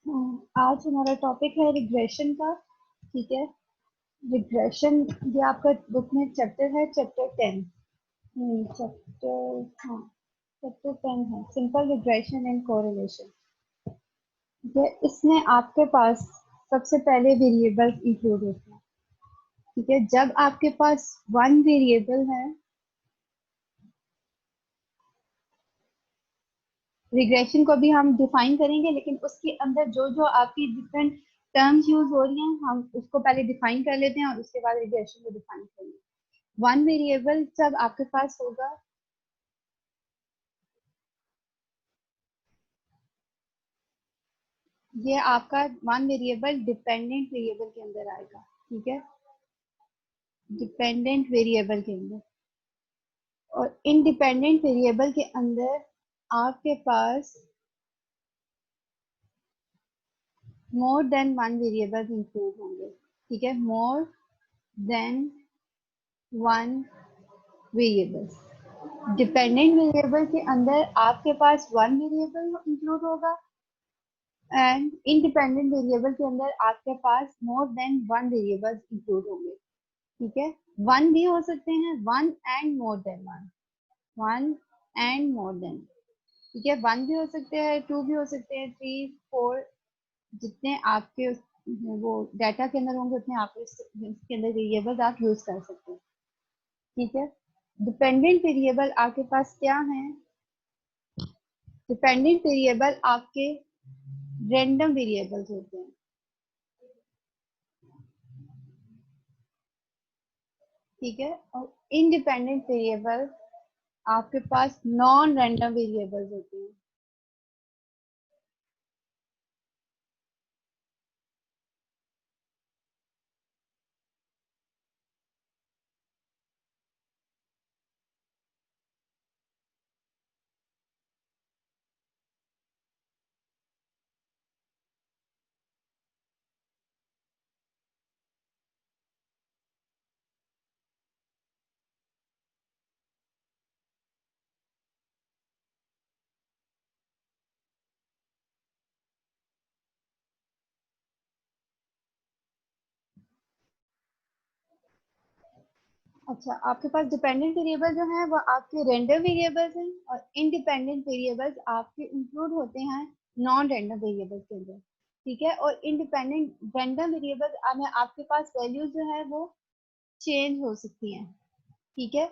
आज हमारा टॉपिक है रिग्रेशन का। ठीक है। रिग्रेशन ये आपका बुक में चैप्टर है, चैप्टर 10। चैप्टर, हाँ, चैप्टर 10 है सिंपल रिग्रेशन एंड कोरिलेशन। ठीक है, इसमें आपके पास सबसे पहले वेरिएबल्स इंक्लूड होते हैं। ठीक है, जब आपके पास वन वेरिएबल है, रिग्रेशन को भी हम डिफाइन करेंगे, लेकिन उसके अंदर जो जो आपकी डिफरेंट टर्म्स यूज हो रही हैं हम उसको पहले डिफाइन कर लेते हैं और उसके बाद रिग्रेशन को डिफाइन करेंगे। वन वेरिएबल जब आपके पास होगा, ये आपका वन वेरिएबल डिपेंडेंट वेरिएबल के अंदर आएगा। ठीक है, डिपेंडेंट वेरिएबल के अंदर। और इंडिपेंडेंट वेरिएबल के अंदर आपके पास more than one variable include होंगे। ठीक है, more than one variable. Dependent variable के अंदर आपके पास वन वेरिएबल इंक्लूड होगा एंड इंडिपेंडेंट वेरिएबल के अंदर आपके पास more than one variable include होंगे। ठीक है, वन भी हो सकते हैं, one and more than one, one and more than. ठीक है, वन भी हो सकते हैं, टू भी हो सकते हैं, थ्री, फोर, जितने आपके वो डाटा के अंदर होंगे उतने आप इसके अंदर वेरिएबल्स आप यूज कर सकते हैं। ठीक है, डिपेंडेंट वेरिएबल आपके पास क्या है? डिपेंडेंट वेरिएबल आपके रैंडम वेरिएबल्स होते हैं। ठीक है, और इंडिपेंडेंट वेरिएबल आपके पास नॉन रैंडम वेरिएबल्स होते हैं। अच्छा, आपके पास डिपेंडेंट वेरिएबल जो है वो आपके रैंडम वेरिएबल्स हैं और इंडिपेंडेंट वेरिएबल्स आपके इंक्लूड होते हैं नॉन रैंडम वेरिएबल्स के अंदर। ठीक है, और इंडिपेंडेंट रैंडम वेरिएबल्स में आपके पास वैल्यूज जो है वो चेंज हो सकती हैं। ठीक है,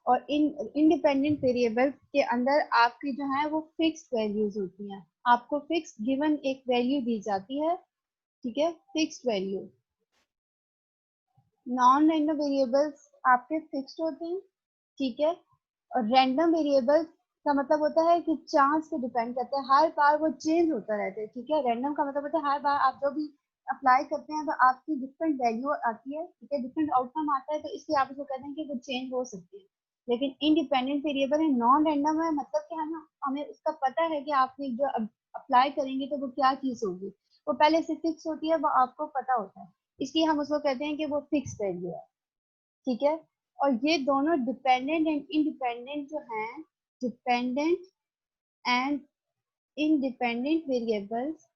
और इन इंडिपेंडेंट वेरिएबल्स के अंदर आपकी जो है वो फिक्स्ड वैल्यूज होती हैं। आपको फिक्स गिवन एक वैल्यू दी जाती है। ठीक है, fixed value. Non random variables आपके फिक्स्ड होते हैं। ठीक है, और रैंडम वेरिएबल्स का मतलब होता है कि चांस पे डिपेंड करता है, हर बार वो चेंज होता रहता है। ठीक है, रैंडम का मतलब होता है हर बार आप जो भी अप्लाई करते हैं तो आपकी डिफरेंट वैल्यू आती है। ठीक है, डिफरेंट आउटकम आता है, तो इसलिए आप उसको कहते हैं कि वो चेंज हो सकती है। लेकिन इंडिपेंडेंट वेरिएबल है, नॉन रैंडम है, मतलब कि हमें उसका पता है कि आपने जो अप्लाई करेंगे तो वो क्या चीज होगी, वो पहले से फिक्स होती है, वो आपको पता होता है, इसलिए हम उसको कहते हैं कि वो फिक्स वैल्यू है। ठीक है, और ये दोनों डिपेंडेंट एंड इंडिपेंडेंट जो हैं, डिपेंडेंट एंड इंडिपेंडेंट वेरिएबल्स,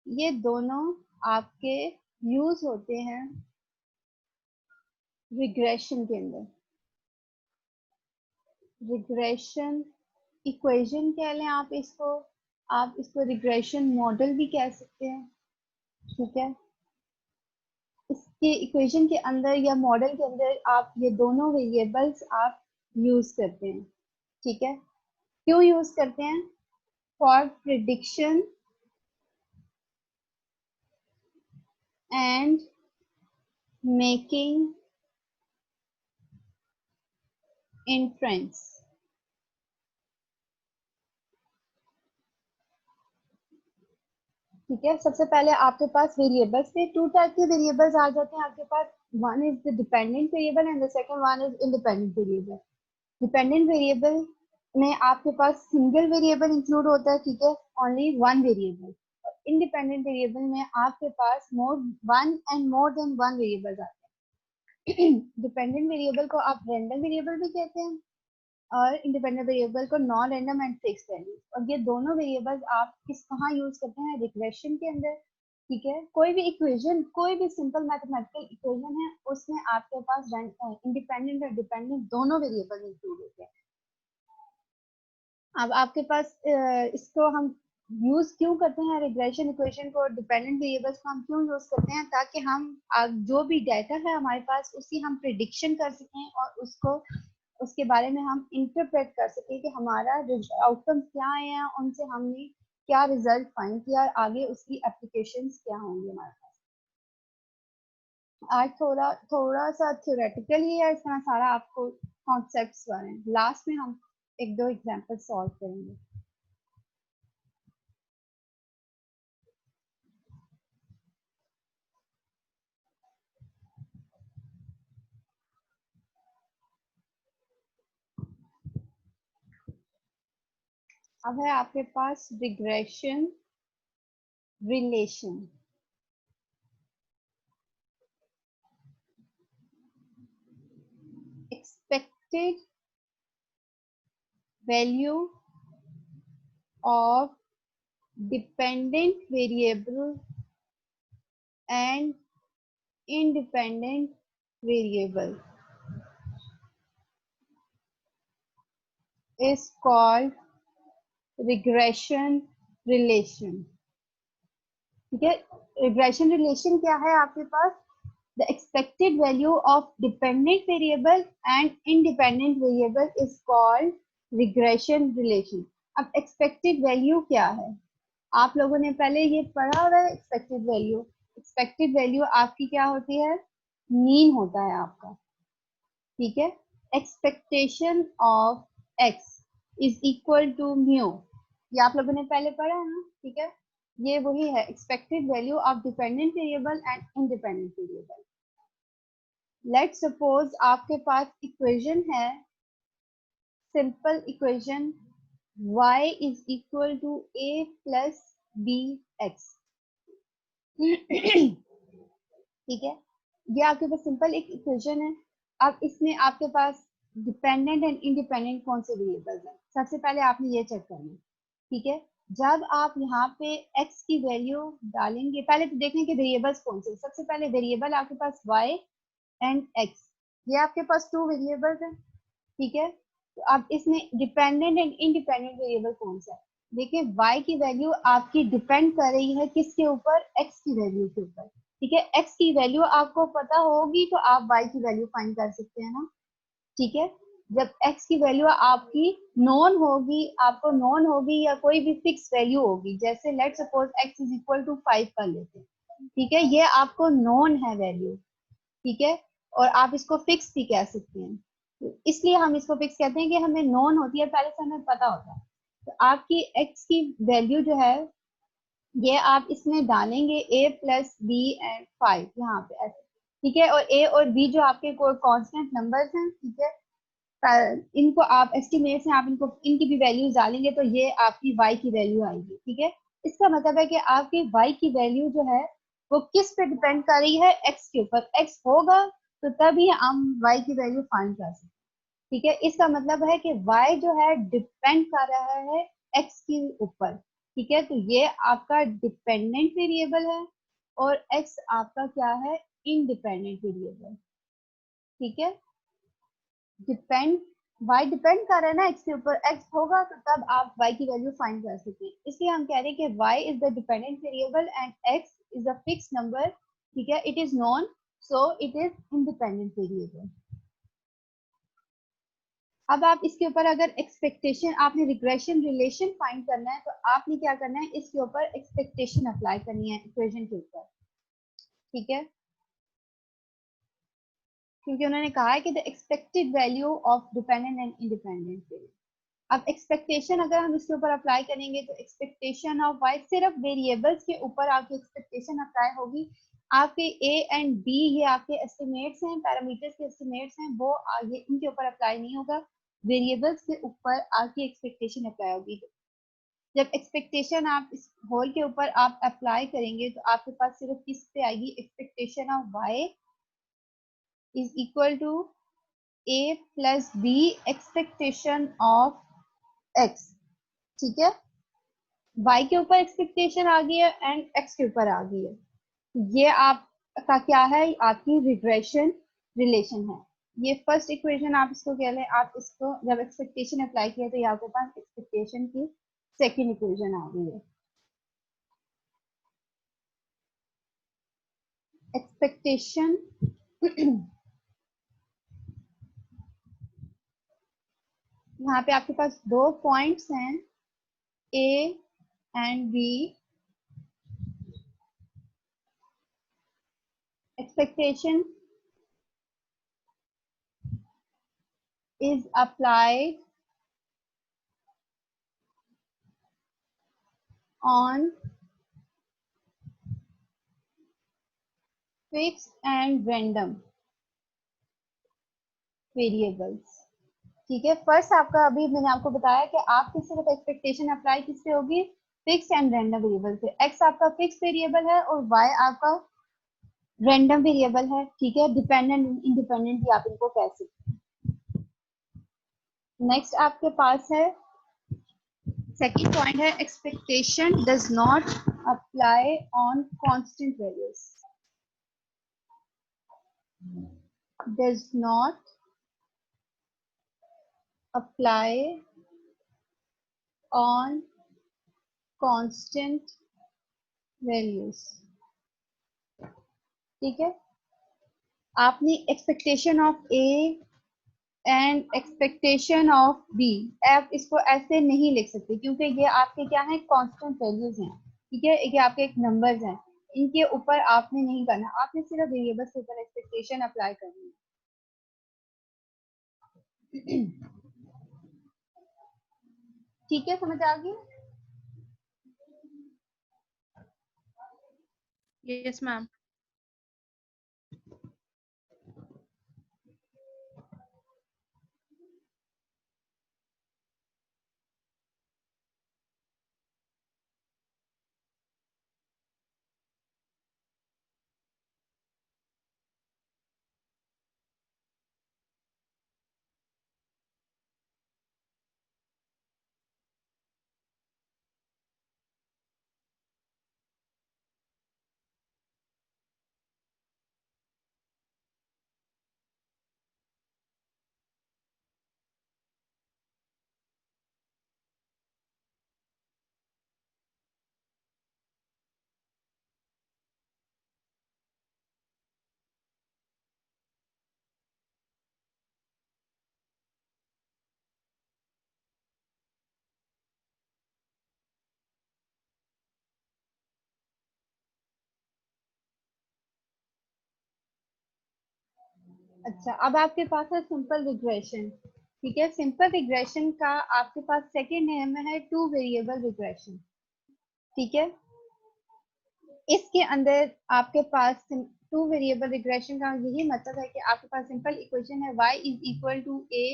ये दोनों आपके यूज होते हैं रिग्रेशन के अंदर। रिग्रेशन इक्वेशन कह लें आप इसको रिग्रेशन मॉडल भी कह सकते हैं। ठीक है, इसके इक्वेशन के अंदर या मॉडल के अंदर आप ये दोनों वेरिएबल्स आप यूज करते हैं। ठीक है, क्यों यूज करते हैं? For prediction and making inference। ठीक है, सबसे पहले आपके पास वेरिएबल्स थे, टू टाइप के वेरिएबल्स आ जाते हैं आपके पास। One is the dependent variable and the second one is independent variable. Dependent variable में आपके पास सिंगल वेरिएबल इंक्लूड होता है। ठीक है, only one variable. Independent variable में आपके पास more one and more than one variables आते हैं। डिपेंडेंट वेरिएबल को आप रैंडम वेरिएबल भी कहते हैं और इंडिपेंडेंट वेरिएबल को non random and fix values, और ये दोनों वेरिएबल्स आप किस कहाँ यूज करते हैं, रिग्रेशन के अंदर। ठीक है, कोई भी इक्वेशन, कोई भी सिंपल मैथमेटिकल इक्वेशन है, उसमें आपके पास इंडिपेंडेंट और डिपेंडेंट दोनों वेरिएबल इंक्लूड होते हैं। अब आपके पास इसको हम यूज क्यों करते हैं, रिग्रेशन इक्वेशन को, डिपेंडेंट वेरिएबल्स को हम क्यों यूज करते हैं, ताकि हम जो भी डाटा है हमारे पास उसकी हम प्रिडिक्शन कर सकें और उसको उसके बारे में हम इंटरप्रेट कर सकें कि हमारा आउटकम क्या आए हैं, उनसे हमने क्या रिजल्ट फाइंड किया और आगे उसकी एप्लीकेशंस क्या होंगी हमारे पास। आज थोड़ा थोड़ा सा थ्योरेटिकल ही है, इतना सारा आपको कॉन्सेप्ट्स बारे में लास्ट में हम एक दो एग्जांपल सॉल्व करेंगे। अब है आपके पास regression relation. Expected value of dependent variable and independent variable is called regression relation। ठीक है, रिग्रेशन रिलेशन क्या है आपके पास, the expected value of dependent variable and independent variable is called regression relation. अब एक्सपेक्टेड वैल्यू क्या है, आप लोगों ने पहले ये पढ़ा हुआ है एक्सपेक्टेड वैल्यू। एक्सपेक्टेड वैल्यू आपकी क्या होती है, मीन होता है आपका। ठीक है, expectation of x is equal to mu, ये आप लोगों ने पहले पढ़ा है ना। ठीक है, ये वही है expected value of dependent variable and independent variable. Let's suppose आपके पास इक्वेशन है, simple equation y is equal to a plus b x. ठीक है, ये आपके पास सिंपल एक इक्वेशन है। अब इसमें आपके पास डिपेंडेंट एंड इंडिपेंडेंट कौन से वेरिएबल्स हैं, सबसे पहले आपने ये चेक करना है। ठीक है, जब आप यहाँ पे x की वैल्यू डालेंगे, पहले तो देखने के वेरिएबल्स कौन से, सबसे पहले वेरिएबल आपके पास y एंड x, ये आपके पास टू वेरिएबल्स हैं। ठीक है, तो अब इसमें डिपेंडेंट एंड इंडिपेंडेंट वेरिएबल कौन सा है, देखिए y की वैल्यू आपकी डिपेंड कर रही है किसके ऊपर, x की वैल्यू के ऊपर। ठीक है, x की वैल्यू आपको पता होगी तो आप y की वैल्यू फाइंड कर सकते हैं ना। ठीक है, जब x की वैल्यू आपकी नॉन होगी, आपको नॉन होगी या कोई भी फिक्स वैल्यू होगी, जैसे let suppose x is equal to 5 कर लेते हैं। ठीक है, ये आपको नॉन है वैल्यू। ठीक है, और आप इसको फिक्स भी कह सकते हैं, तो इसलिए हम इसको फिक्स कहते हैं कि हमें नॉन होती है, पहले से हमें पता होता है। तो आपकी x की वैल्यू जो है ये आप इसमें डालेंगे a प्लस बी एंड 5 यहाँ पे ऐसे। ठीक है, और a और b जो आपके कोई कांस्टेंट नंबर्स हैं। ठीक है, इनको आप एस्टिमेट से आप इनको इनकी भी वैल्यूज डालेंगे तो ये आपकी y की वैल्यू आएगी। ठीक है, इसका मतलब है कि आपकी y की वैल्यू जो है वो किस पे डिपेंड कर रही है, x के ऊपर। x होगा तो तभी हम y की वैल्यू फाइंड कर सकते हैं। ठीक है, इसका मतलब है कि y जो है डिपेंड कर रहा है x के ऊपर। ठीक है, तो ये आपका डिपेंडेंट वेरिएबल है और x आपका क्या है, इंडिपेंडेंट वेरिएबल। ठीक है, डिपेंड, y डिपेंड कर रहा है ना x के ऊपर, x होगा तो तब आप y की वैल्यू फाइंड कर सकते हैं। इसलिए हम कह रहे हैं कि y is the dependent variable and x is a fix number. ठीक है, it is non, so it is independent variable. अब आप इसके ऊपर अगर एक्सपेक्टेशन, आपने रिग्रेशन रिलेशन फाइंड करना है तो आपने क्या करना है, इसके ऊपर एक्सपेक्टेशन अप्लाई करनी है इक्वेशन के ऊपर। ठीक है, क्योंकि उन्होंने कहा है कि the expected value of dependent and independent variable. अब एक्सपेक्टेशन अगर हम इसके ऊपर अप्लाई करेंगे तो एक्सपेक्टेशन ऑफ y, सिर्फ वेरिएबल्स के ऊपर आपकी एक्सपेक्टेशन अप्लाई होगी। आपके a एंड b ये आपके एस्टिमेट्स हैं, पैरामीटर्स के एस्टिमेट्स हैं, वो आगे इनके ऊपर अप्लाई नहीं होगा, वेरिएबल्स के ऊपर आपकी एक्सपेक्टेशन अप्लाई होगी। जब एक्सपेक्टेशन आप इस होल के ऊपर आप अप्लाई करेंगे तो आपके पास सिर्फ किस पे आएगी, expectation of y is equal to a plus b expectation of x, ठीक है। y के ऊपर एक्सपेक्टेशन आ गई है एंड x के ऊपर आ गई है। ये आपका क्या है, आपकी रिग्रेशन रिलेशन है। ये फर्स्ट इक्वेशन आप इसको कह लें। आप इसको जब एक्सपेक्टेशन अप्लाई किया तो ये आपके पास एक्सपेक्टेशन की सेकेंड इक्वेशन आ गई है। एक्सपेक्टेशन यहाँ पे आपके पास दो पॉइंट्स हैं a and b. Expectation is applied on fixed and random variables, ठीक है। फर्स्ट आपका अभी मैंने आपको बताया कि आपकी सिर्फ एक्सपेक्टेशन अप्लाई किससे होगी, फिक्स एंड रैंडम वेरिएबल से। एक्स आपका फिक्स वेरिएबल है और वाई आपका रैंडम वेरिएबल है, ठीक है। डिपेंडेंट इंडिपेंडेंट भी आप इनको कह सकते हैं। नेक्स्ट आपके पास है सेकंड पॉइंट है expectation does not apply on constant values, does not apply on constant values, ठीक है। आपने expectation of a and expectation of b, आप इसको ऐसे नहीं लिख सकते क्योंकि ये आपके क्या है, कांस्टेंट वैल्यूज हैं, ठीक है। ये आपके एक नंबर्स हैं, इनके ऊपर आपने नहीं करना, आपने सिर्फ वेरिएबल्स के ऊपर एक्सपेक्टेशन अप्लाई करनी है। ठीक है, समझ आ गई? Yes ma'am. अच्छा, अब आपके पास है सिंपल रिग्रेशन, ठीक है। सिंपल रिग्रेशन का आपके पास सेकेंड नेम है टू वेरिएबल रिग्रेशन, ठीक है। इसके अंदर आपके पास टू वेरिएबल रिग्रेशन का यही मतलब है कि आपके पास सिंपल इक्वेशन है y is equal to a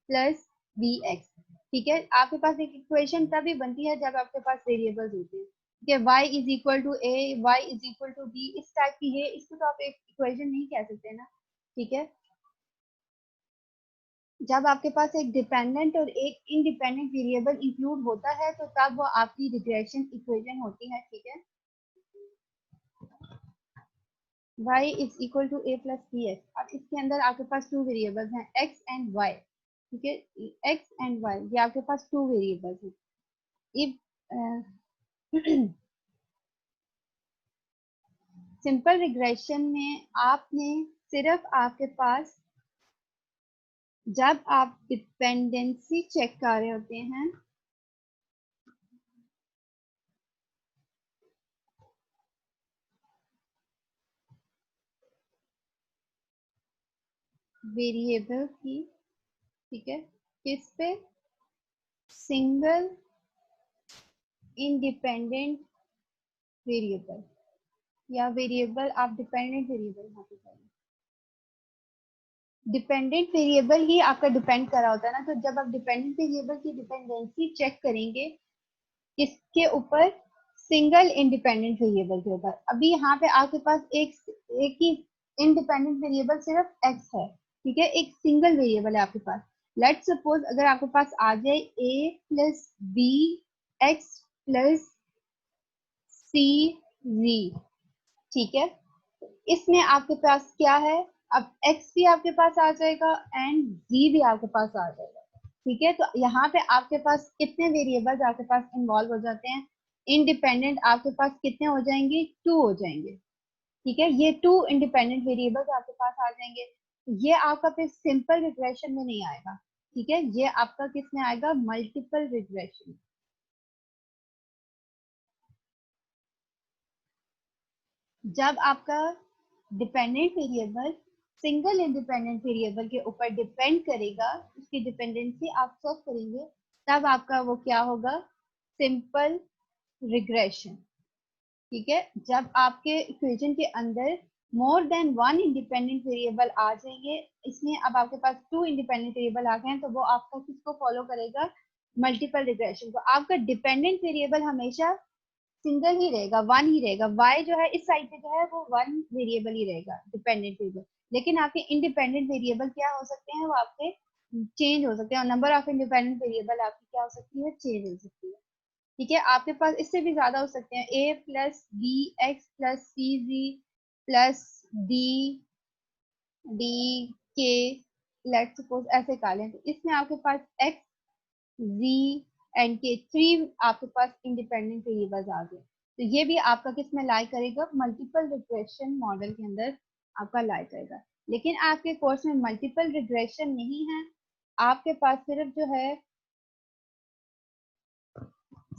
plus b x, ठीक है। आपके पास एक इक्वेशन तभी बनती है जब आपके पास वेरिएबल्स होते हैं, ठीक है। y is equal to a, y is equal to b, इस टाइप की ये, इसको तो आप एक इक्वेशन नहीं कह सकते ना, ठीक है। जब आपके पास एक डिपेंडेंट और एक इंडिपेंडेंट वेरिएबल इंक्लूड होता है तो तब वो आपकी रिग्रेशन इक्वेशन होती है, ठीक है। y is equal to a plus bx। अब इसके अंदर आपके पास टू वेरिएबल्स हैं x एंड y, ठीक है। x एंड y ये आपके पास टू वेरिएबल्स हैं। इफ सिंपल रिग्रेशन में आपने सिर्फ आपके पास जब आप डिपेंडेंसी चेक कर रहे होते हैं वेरिएबल की, ठीक है, किस पे, सिंगल इंडिपेंडेंट वेरिएबल या वेरिएबल, आप डिपेंडेंट वेरिएबल यहाँ पे करें। डिपेंडेंट वेरिएबल ही आपका डिपेंड कर रहा होता है ना, तो जब आप डिपेंडेंट वेरिएबल की डिपेंडेंसी चेक करेंगे किसके ऊपर, सिंगल इंडिपेंडेंट वेरिएबल के ऊपर। अभी यहाँ पे आपके पास एक ही इंडिपेंडेंट वेरिएबल सिर्फ x है, ठीक है, एक सिंगल वेरिएबल है आपके पास। लेट सपोज अगर आपके पास आ जाए a plus b x plus c जी, ठीक है, इसमें आपके पास क्या है, अब x भी आपके पास आ जाएगा एंड z भी आपके पास आ जाएगा। ठीक है, तो यहाँ पे आपके पास कितने वेरिएबल्स आपके पास इन्वॉल्व हो जाते हैं, इंडिपेंडेंट आपके पास कितने हो जाएंगे, 2 हो जाएंगे। ठीक है, ये 2 इंडिपेंडेंट वेरिएबल्स आपके पास आ जाएंगे। ये आपका फिर सिंपल रिग्रेशन में नहीं आएगा। ठीक है, ये आपका किस में आएगा, मल्टीपल रिग्रेशन। जब आपका dependent variable single independent variable के ऊपर डिपेंड करेगा, उसकी डिपेंडेंसी आप चेक करेंगे, तब आपका वो क्या होगा, सिंपल रिग्रेशन। ठीक है, जब आपके इक्वेशन के अंदर more than one independent variable आ जाएंगे, इसमें अब आपके पास 2 इंडिपेंडेंट वेरिएबल आ गए हैं, तो वो आपका किसको फॉलो करेगा, मल्टीपल रिग्रेशन को। आपका डिपेंडेंट वेरिएबल हमेशा सिंगल ही रहेगा, वन ही रहेगा। y जो है इस साइड पे जो है वो वन वेरिएबल ही रहेगा, डिपेंडेंट वेरिएबल। लेकिन आपके इंडिपेंडेंट वेरिएबल क्या हो सकते हैं, वो आपके चेंज हो सकते हैं, और नंबर ऑफ इंडिपेंडेंट वेरिएबल आपकी क्या हो सकती है, चेंज हो सकती है। ठीक है, आपके पास इससे भी ज्यादा हो सकते हैं, a plus b x plus c g plus d d के, लेट सपोज ऐसे कर लें, तो इसमें आपके पास x z एंड के 3 आपके पास इंडिपेंडेंट वेरिएबल्स आ गए। तो ये भी आपका किस में लाई करेगा, मल्टीपल रिग्रेशन मॉडल के अंदर आपका लाई करेगा। लेकिन आपके कोर्स में मल्टीपल रिग्रेशन नहीं है, आपके पास सिर्फ जो है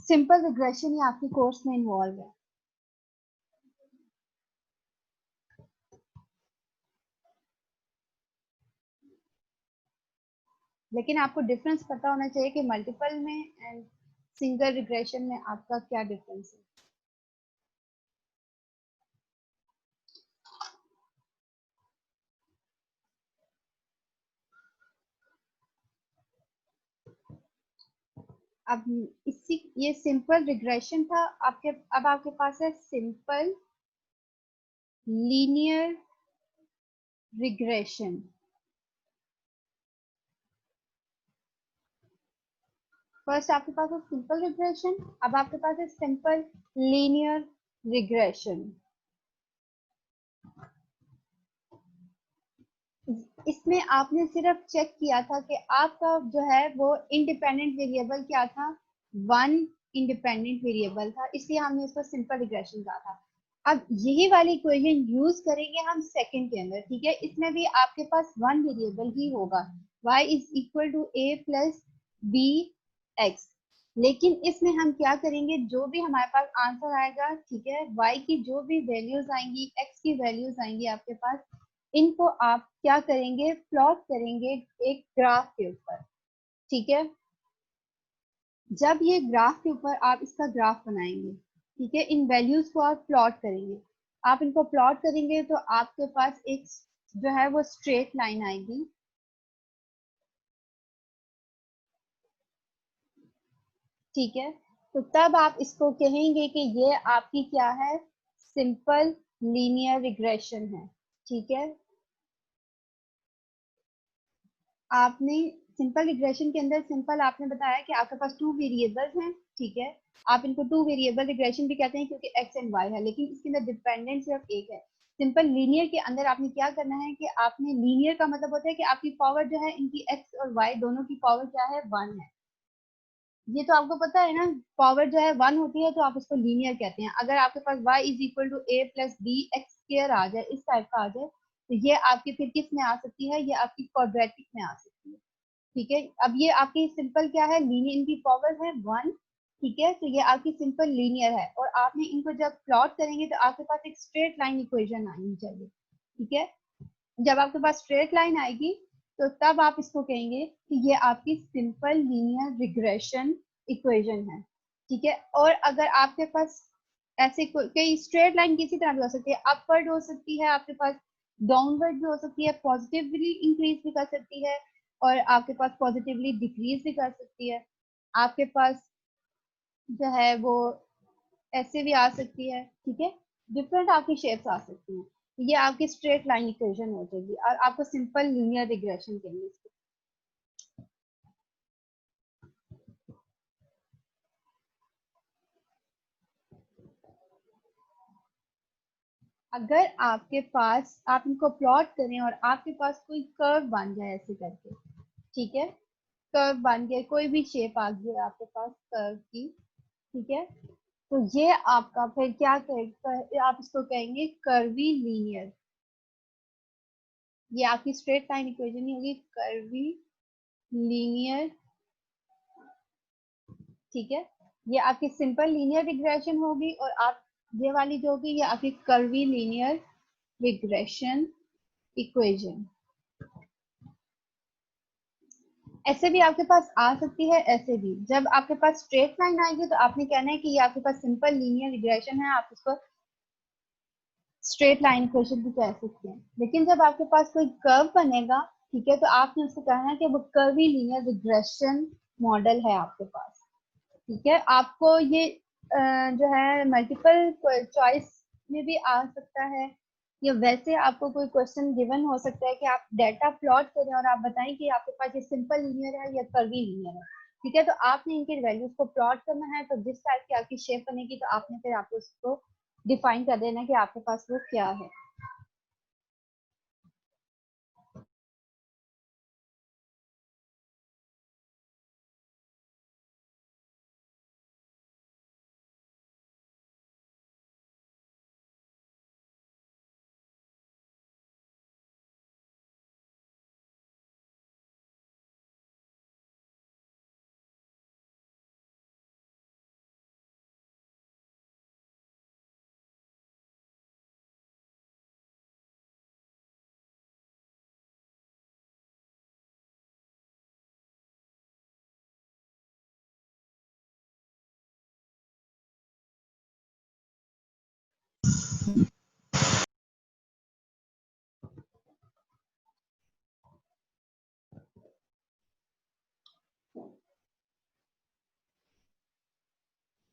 सिंपल रिग्रेशन ही आपके कोर्स में इन्वॉल्व है। लेकिन आपको डिफरेंस पता होना चाहिए कि मल्टीपल में एंड सिंगल रिग्रेशन में आपका क्या डिफरेंस है। अब इसी ये सिंपल रिग्रेशन था आपके, अब आपके पास है सिंपल लीनियर रिग्रेशन। फर्स्ट आपके पास है सिंपल रिग्रेशन, अब आपके पास है सिंपल लीनियर रिग्रेशन। इसमें आपने सिर्फ चेक किया था कि आपका जो है वो इंडिपेंडेंट वेरिएबल क्या था, वन इंडिपेंडेंट वेरिएबल था, इसलिए हमने इसको सिंपल रिग्रेशन कहा था। अब यही वाली इक्वेशन यूज करेंगे हम सेकंड के अंदर। ठीक है, इसमें भी आपके पास वन वेरिएबल ही होगा, y is equal to a plus b x. लेकिन इसमें हम क्या करेंगे, जो भी हमारे पास आंसर आएगा, ठीक है, y की जो भी वैल्यूज आएंगी, x की वैल्यूज आएंगी आपके पास, इनको आप क्या करेंगे, प्लॉट करेंगे एक ग्राफ के ऊपर। ठीक है, जब ये ग्राफ के ऊपर आप इसका ग्राफ बनाएंगे, ठीक है, इन वैल्यूज को आप प्लॉट करेंगे, आप इनको प्लॉट करेंगे तो आपके पास एक जो है वो स्ट्रेट लाइन आएगी। ठीक है, तो तब आप इसको कहेंगे कि ये आपकी क्या है, सिंपल लीनियर रिग्रेशन है। ठीक है, आपने सिंपल रिग्रेशन के अंदर सिंपल आपने बताया कि आपके पास 2 वेरिएबल्स हैं। ठीक है, आप इनको 2 वेरिएबल रिग्रेशन भी कहते हैं क्योंकि x एंड y है, लेकिन इसके अंदर डिपेंडेंट सिर्फ एक है। सिंपल लीनियर के अंदर आपने क्या करना है कि आपने लीनियर का मतलब होता है कि आपकी पावर जो है इनकी x और y दोनों की पावर क्या है, 1 है। ये तो आपको पता है ना, पावर जो है 1 होती है तो आप उसको लीनियर कहते हैं। अगर आपके पास y is equal to a plus b x square आ जाए, इस टाइप का आ जाए, तो ये आपकी फिर किस में आ सकती है, ये आपकी क्वाड्रेटिक में आ सकती है। ठीक है, अब ये आपकी सिंपल क्या है, लीनियर, इनकी पावर है 1। ठीक है, तो ये आपकी सिंपल लीनियर है, और आपने इनको जब प्लॉट करेंगे तो आपके पास एक स्ट्रेट लाइन इक्वेशन आनी चाहिए। ठीक है, जब आपके पास स्ट्रेट लाइन आएगी तो तब आप इसको कहेंगे कि ये आपकी सिंपल लीनियर रिग्रेशन इक्वेशन है। ठीक है, और अगर आपके पास ऐसे कई स्ट्रेट लाइन किसी तरह भी हो सकती है, अपवर्ड हो सकती है आपके पास, डाउनवर्ड भी हो सकती है, पॉजिटिवली इंक्रीज भी कर सकती है, और आपके पास पॉजिटिवली डिक्रीज भी कर सकती है। आपके पास जो है वो ऐसे भी आ सकती है। ठीक है, डिफरेंट आपकी शेप्स आ सकती हैं। ये आपकी स्ट्रेट लाइन इक्वेशन हो जाएगी और आपको सिंपल लीनियर रिग्रेशन कहेंगे इसको। अगर आपके पास आप इनको प्लॉट करें और आपके पास कोई कर्व बन जाए ऐसे करके, ठीक है, कर्व बन गया, कोई भी शेप आ गई आपके पास कर्व की, ठीक है, तो ये आपका फिर क्या कहें, आप इसको कहेंगे कर्वी लीनियर। ये आपकी स्ट्रेट लाइन इक्वेशन ही होगी, कर्वी लीनियर, ठीक है। ये आपकी सिंपल लीनियर रिग्रेशन होगी और आप ये वाली जो होगी ये आपकी कर्वी लीनियर रिग्रेशन इक्वेशन। ऐसे भी आपके पास आ सकती है, ऐसे भी। जब आपके पास स्ट्रेट लाइन आएगी तो आपने कहना है कि ये आपके पास सिंपल लीनियर रिग्रेशन है, आप इसको स्ट्रेट लाइन इक्वेशन भी कह सकते हैं। लेकिन जब आपके पास कोई कर्व बनेगा, ठीक है, तो आपने उसको कहना है कि वो कर्वी लीनियर रिग्रेशन मॉडल है आपके पास, ठीक है। आपको ये जो है मल्टीपल चॉइस में भी आ सकता है, या वैसे आपको कोई क्वेश्चन गिवन हो सकता है कि आप डाटा प्लॉट करें और आप बताएं कि आपके पास ये सिंपल लीनियर है या कर्वी लीनियर है, ठीक है। तो आपने इनके वैल्यूज को प्लॉट करना है, तो जिस टाइप की आपकी शेप बनेगी तो आपने फिर आपको उसको डिफाइन कर देना कि आपके पास वो क्या है।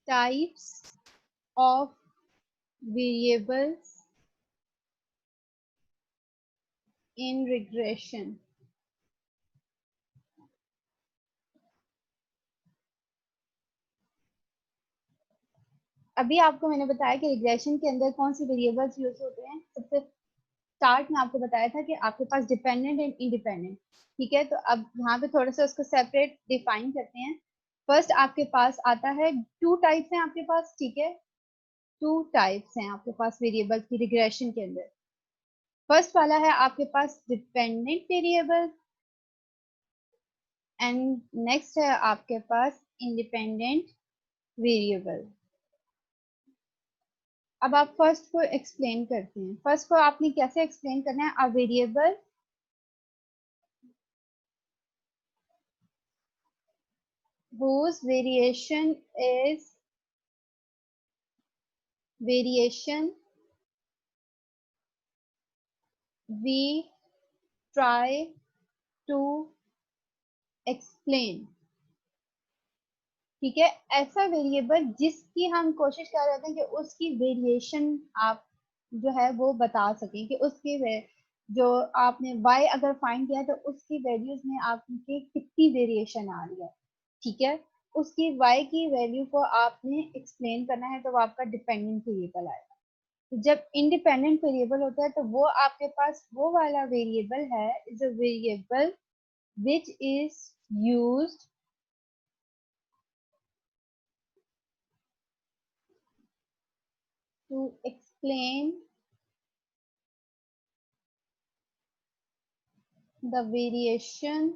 Types of variables in regression. अभी आपको मैंने बताया कि रिग्रेशन के अंदर कौन से वेरिएबल्स यूज होते हैं। सबसे स्टार्ट में आपको बताया था कि आपके पास डिपेंडेंट एंड इंडिपेंडेंट, ठीक है। तो अब यहाँ पे थोड़ा सा उसको सेपरेट डिफाइन करते हैं। फर्स्ट आपके पास आता है, टू टाइप्स हैं आपके पास, ठीक है, टू टाइप्स हैं आपके पास वेरिएबल की रिग्रेशन के अंदर। फर्स्ट वाला है आपके पास डिपेंडेंट वेरिएबल एंड नेक्स्ट है आपके पास इंडिपेंडेंट वेरिएबल। अब आप फर्स्ट को एक्सप्लेन करते हैं। फर्स्ट को आपने कैसे एक्सप्लेन करना है, a variable whose variation we try to explain, ठीक है। ऐसा वेरिएबल जिसकी हम कोशिश कर रहे थे कि उसकी वेरिएशन आप जो है वो बता सकें, कि उसकी जो आपने y अगर फाइंड किया है तो उसकी वैल्यूज में आपकी कितनी वेरिएशन आ रही है, ठीक है। उसकी y की वैल्यू को आपने एक्सप्लेन करना है, तो वो आपका डिपेंडेंट वेरिएबल आएगा। जब इंडिपेंडेंट वेरिएबल होता है तो वो आपके पास वो वाला वेरिएबल है, is a variable which is used to explain the variation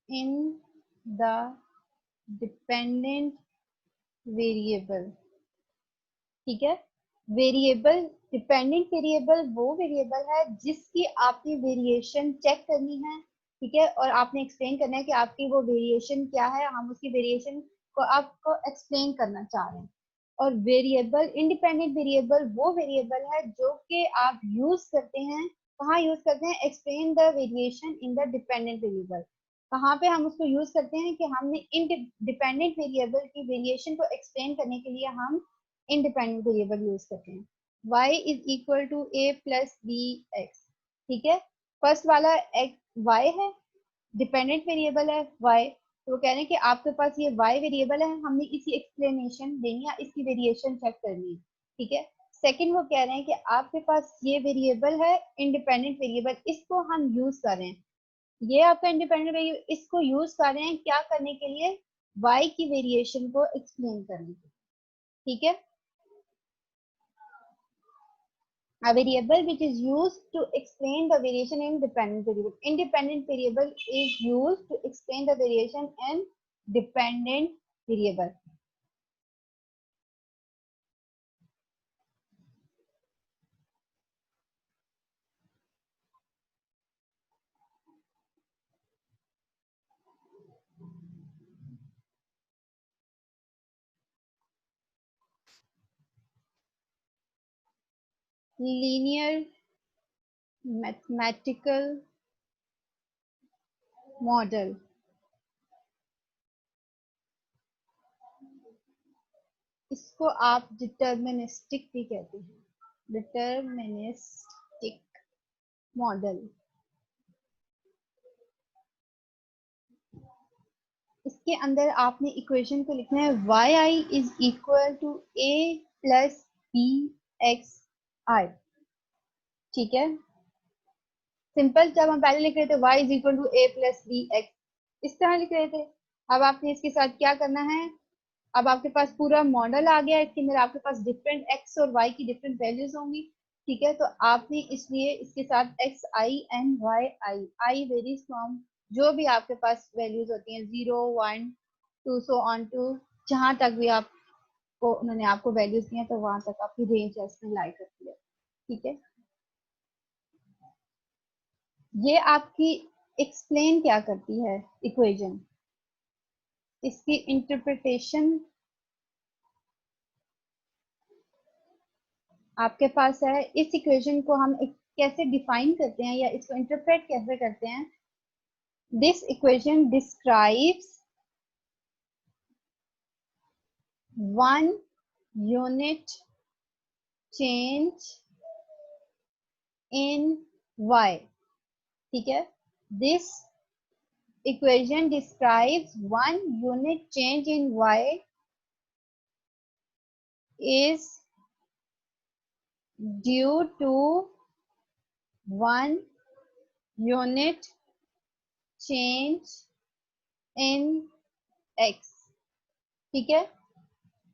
in the dependent variable, ठीक है। वेरिएबल, डिपेंडेंट वेरिएबल वो वेरिएबल है जिसकी आपकी वेरिएशन चेक करनी है, ठीक है, और आपने एक्सप्लेन करना है कि आपकी वो वेरिएशन क्या है, हम उसकी वेरिएशन को आपको एक्सप्लेन करना चाह रहे हैं। और वेरिएबल, इंडिपेंडेंट वेरिएबल वो वेरिएबल है जो कि आप यूज करते हैं, कहाँ यूज करते हैं, explain the variation in the dependent variable. कहाँ पे हम उसको यूज करते हैं कि हमने इन डिपेंडेंट वेरिएबल की वेरिएशन को एक्सप्लेन करने के लिए हम इंडिपेंडेंट वेरिएबल यूज करते हैं। y is equal to a plus b x, ठीक है। फर्स्ट वाला y है, डिपेंडेंट वेरिएबल है y, तो वो कह रहे हैं कि आपके पास ये y वेरिएबल है, हमने इसकी एक्सप्लेनेशन देनी है, इसकी वेरिएशन चेक करनी है, ठीक है। सेकंड वो कह रहे हैं कि आपके पास ये वेरिएबल है इंडिपेंडेंट वेरिएबल, इसको हम यूज कर रहे हैं, ये आपका इंडिपेंडेंट वेरिएबल, इसको यूज कर रहे हैं क्या करने के लिए, y की वेरिएशन को एक्सप्लेन करने के लिए, ठीक है। A variable which is used to explain the variation in dependent variable. Independent variable is used to explain the variation in dependent variable. Linear mathematical model. इसको आप डिटर्मिनिस्टिक भी कहते हैं, डिटर्मिनिस्टिक मॉडल। इसके अंदर आपने इक्वेशन को लिखना है yi is equal to a plus b x i, ठीक है। सिंपल, जब हम पहले लिख रहे थे y is equal to a plus b x, इस तरह लिख रहे थे। अब आपने इसके साथ क्या करना है, अब आपके पास पूरा मॉडल आ गया, इसके अंदर आपके पास डिफरेंट x और y की डिफरेंट वैल्यूज होंगी, ठीक है। तो आपने इसलिए इसके साथ x i and y i varies from जो भी आपके पास वैल्यूज होती हैं 0 1 2 सो ऑन टू, जहां तक भी आपको उन्होंने आपको वैल्यूज दी हैं तो वहां तक आपकी रेंज इसमें लाई करती है, ठीक है। ये आपकी एक्सप्लेन क्या करती है इक्वेशन, इसकी इंटरप्रिटेशन आपके पास है। इस इक्वेशन को हम कैसे डिफाइन करते हैं या इसको इंटरप्रेट कैसे करते हैं, this equation describes one unit change in y, ठीक है। This equation describes one unit change in y is due to one unit change in x, ठीक है।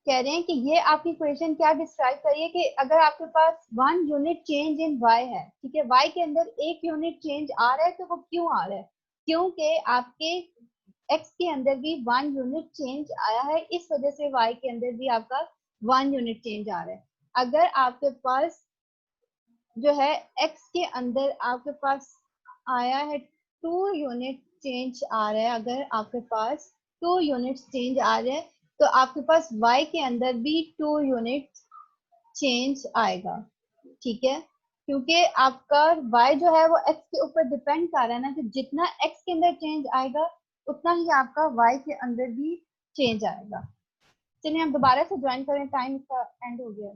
कह रहे हैं कि ये आपकी इक्वेशन क्या डिस्क्राइब करिए कि अगर आपके पास one unit change in y है, ठीक है, y के अंदर एक यूनिट चेंज आ रहा है, तो वो क्यों आ रहा है, क्योंकि आपके x के अंदर भी वन यूनिट चेंज आया है, इस वजह से y के अंदर भी आपका वन यूनिट चेंज आ रहा है। अगर आपके पास जो है x के अंदर आपके पास आया है टू यूनिट चेंज आ रहा है, अगर आपके पास टू यूनिट चेंज आ रहे हैं तो आपके पास y के अंदर भी टू यूनिट चेंज आएगा, ठीक है। क्योंकि आपका y जो है वो x के ऊपर डिपेंड कर रहा है ना, कि जितना x के अंदर चेंज आएगा उतना ही आपका y के अंदर भी चेंज आएगा। चलिए हम दोबारा से ज्वाइन करें, टाइम इसका एंड हो गया।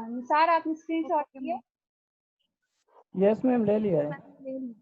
निसार आपने स्क्रीनशॉट लिया? यस मैम, ले लिया है।